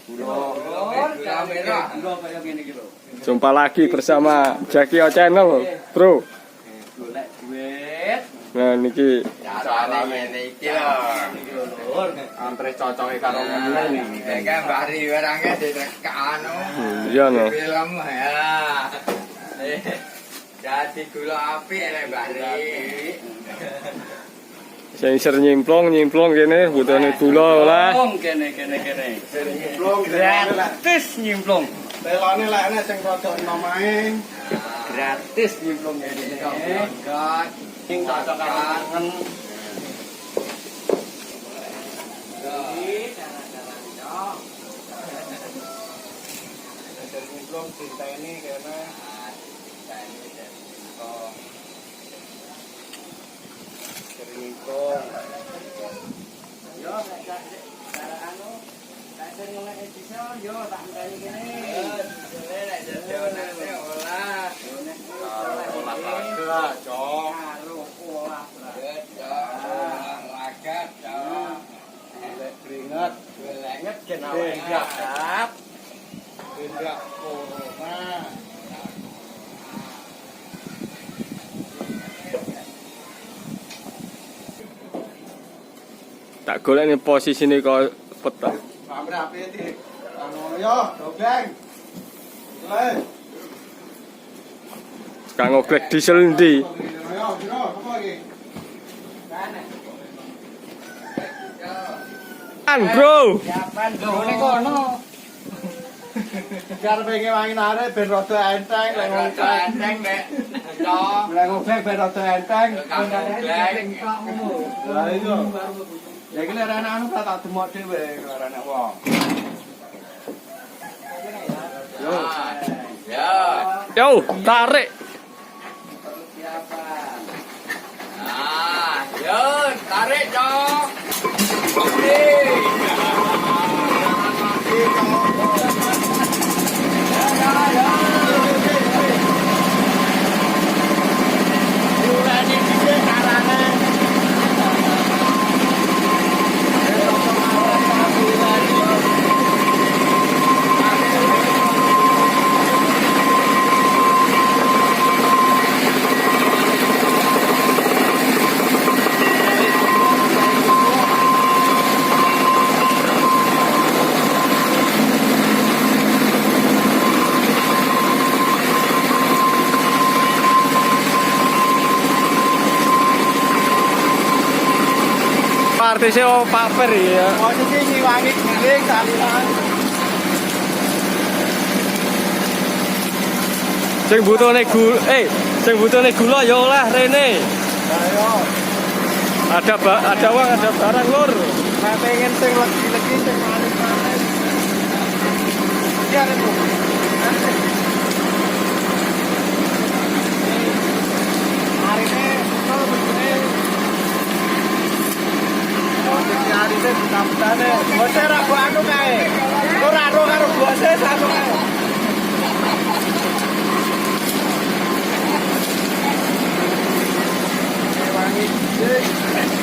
Gula merah. Jumpa lagi bersama Jaki Channel, bro. Golek duit. Nah niki Carane ngene iki lho. Antre cocoke karo ngene. Iki Mbak Ri warange ditekan. iya no. Film ya. Jadi gula api nek Mbak Ri. Sing ser nyimplong kene butuhane gula lah. Kene. Nyimplung Gratis nyimplong. telone lek enek sing rada enom ae. Gratis nyimplong ngene. Enggak. Sing cocok karo kangen. Nyimplung dinteni kene. Nyimplung. Yo cara anu kasih ngene bisa yo tak ngene kene. Nek jadi olah. Olahraga, cok. Karo olah. Olahraga, cok. Lek keringet, Lenget gen Siap. Tidak corona. Tak golek nih posisine kok peta. Sampe api di anu yo, dobeng. Le. Kang oglek diesel ndi? Yo, jero, apa lagi? An, bro. Siapan ngene kono. Jar pengen wangi nare ben rada enteng lek Rada enteng nek. Cok. Lek ngobek ben rada enteng. Ngono. Lah itu. Ya iki lek anak anu tak demok dhewe karo anak wong. Yo. Ya. Yo, tarik. Siapan. Ah, yo tarik, Cok. Oke. Artisnya paper ya. Posisi ngiwangi giling salinan. Sing butuhne gula, sing butuhne gula ya olah rene. Ayo. Ada uang, ada barang lur. Nek pengen sing legi-legi sing manis-manis. Iya, Bu. Hari ini kalau begini posisi hari ini buka-bukane. Bose ra gua anu kae. Ora ro karo bose satu kae. Wangi.